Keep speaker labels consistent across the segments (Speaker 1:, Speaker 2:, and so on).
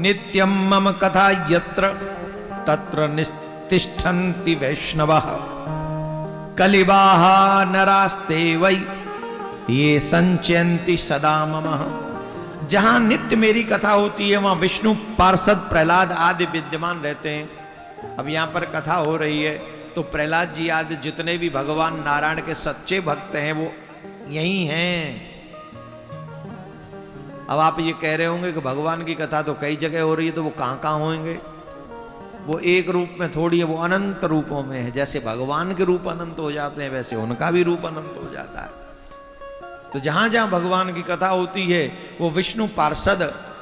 Speaker 1: नित्यं मम कथा यत्र तत्र तिष्ठन्ति वैष्णवः कलिबाः नरास्ते वै ये संचयन्ति सदा मम। जहां नित्य मेरी कथा होती है वहां विष्णु पार्षद प्रहलाद आदि विद्यमान रहते हैं। अब यहां पर कथा हो रही है तो प्रहलाद जी आदि जितने भी भगवान नारायण के सच्चे भक्त हैं वो यही हैं। अब आप ये कह रहे होंगे कि भगवान की कथा तो कई जगह हो रही है, तो वो कहां कहां होंगे? वो एक रूप में थोड़ी है, वो अनंत रूपों में है। जैसे भगवान के रूप अनंत हो जाते हैं वैसे उनका भी रूप अनंत हो जाता है। तो जहां जहां भगवान की कथा होती है वो विष्णु पार्षद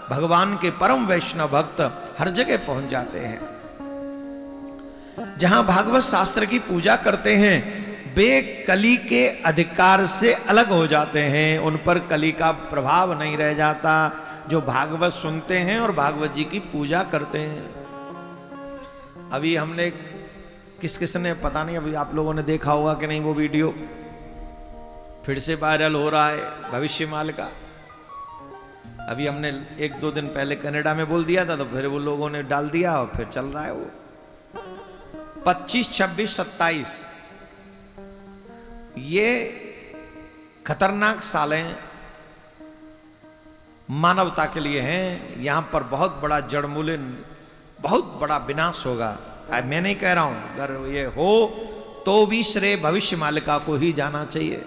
Speaker 1: भगवान के परम वैष्णव भक्त हर जगह पहुंच जाते हैं। जहां भागवत शास्त्र की पूजा करते हैं वे कली के अधिकार से अलग हो जाते हैं, उन पर कली का प्रभाव नहीं रह जाता। जो भागवत सुनते हैं और भागवत जी की पूजा करते हैं। अभी हमने किस ने पता नहीं, अभी आप लोगों ने देखा होगा कि नहीं, वो वीडियो फिर से वायरल हो रहा है भविष्यमाल का। अभी हमने 1-2 दिन पहले कनाडा में बोल दिया था तो फिर वो लोगों ने डाल दिया और फिर चल रहा है वो 25, 26, 27 ये खतरनाक सालें मानवता के लिए हैं। यहां पर बहुत बड़ा जड़मूले, बहुत बड़ा विनाश होगा। मैं नहीं कह रहा हूं, अगर ये हो तो भी श्रेय भविष्य मालिका को ही जाना चाहिए।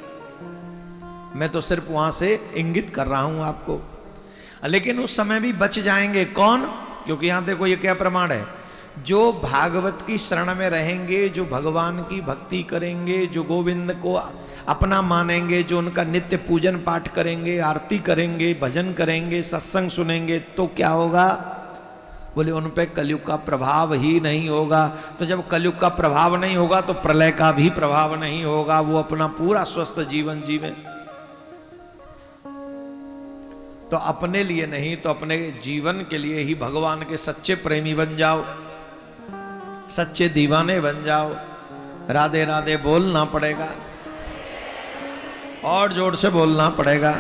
Speaker 1: मैं तो सिर्फ वहां से इंगित कर रहा हूं आपको। लेकिन उस समय भी बच जाएंगे कौन? क्योंकि यहां देखो ये क्या प्रमाण है, जो भागवत की शरण में रहेंगे, जो भगवान की भक्ति करेंगे, जो गोविंद को अपना मानेंगे, जो उनका नित्य पूजन पाठ करेंगे, आरती करेंगे, भजन करेंगे, सत्संग सुनेंगे, तो क्या होगा? बोले उन पे कलयुग का प्रभाव ही नहीं होगा। तो जब कलयुग का प्रभाव नहीं होगा तो प्रलय का भी प्रभाव नहीं होगा। वो अपना पूरा स्वस्थ जीवन जीवें। तो अपने लिए नहीं तो अपने जीवन के लिए ही भगवान के सच्चे प्रेमी बन जाओ, सच्चे दीवाने बन जाओ। राधे राधे बोलना पड़ेगा और जोर से बोलना पड़ेगा।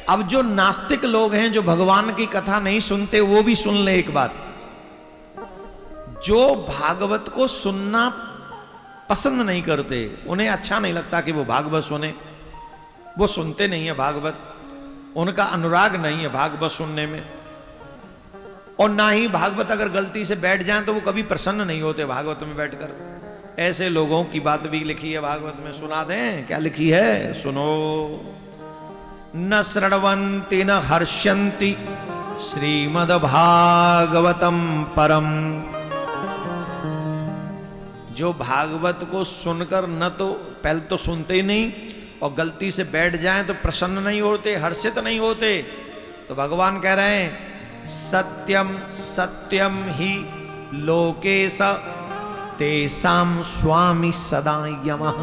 Speaker 1: अब जो नास्तिक लोग हैं, जो भगवान की कथा नहीं सुनते, वो भी सुन ले एक बात। जो भागवत को सुनना पसंद नहीं करते, उन्हें अच्छा नहीं लगता कि वो भागवत सुने, वो सुनते नहीं है भागवत, उनका अनुराग नहीं है भागवत सुनने में। और ना ही भागवत अगर गलती से बैठ जाएं तो वो कभी प्रसन्न नहीं होते भागवत में बैठकर। ऐसे लोगों की बात भी लिखी है भागवत में, सुना दें? क्या लिखी है? सुनो। न श्रृण्वन्ति न हर्ष्यन्ति श्रीमद्भागवतम परम। जो भागवत को सुनकर न तो पहले तो सुनते ही नहीं और गलती से बैठ जाएं तो प्रसन्न नहीं होते, हर्षित नहीं होते। तो भगवान कह रहे हैं सत्यम सत्यम ही लोकेश तेषां स्वामी सदा यमः।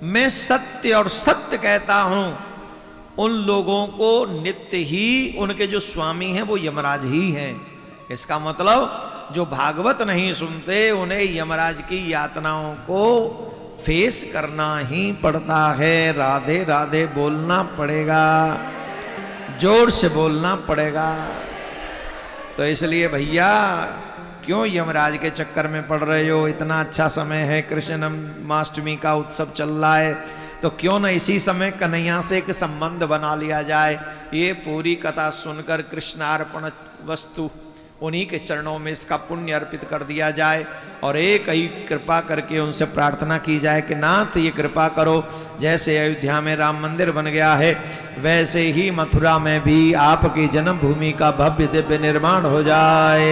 Speaker 1: मैं सत्य और सत्य कहता हूं, उन लोगों को नित्य ही उनके जो स्वामी हैं वो यमराज ही हैं। इसका मतलब जो भागवत नहीं सुनते उन्हें यमराज की यातनाओं को फेस करना ही पड़ता है। राधे राधे बोलना पड़ेगा, जोर से बोलना पड़ेगा। तो इसलिए भैया क्यों यमराज के चक्कर में पड़ रहे हो? इतना अच्छा समय है, कृष्णाष्टमी का उत्सव चल रहा है, तो क्यों न इसी समय कन्हैया से एक संबंध बना लिया जाए। ये पूरी कथा सुनकर कृष्णार्पण वस्तु उन्हीं के चरणों में इसका पुण्य अर्पित कर दिया जाए और एक ही कृपा करके उनसे प्रार्थना की जाए कि नाथ ये कृपा करो, जैसे अयोध्या में राम मंदिर बन गया है वैसे ही मथुरा में भी आपकी जन्मभूमि का भव्य दिव्य निर्माण हो जाए।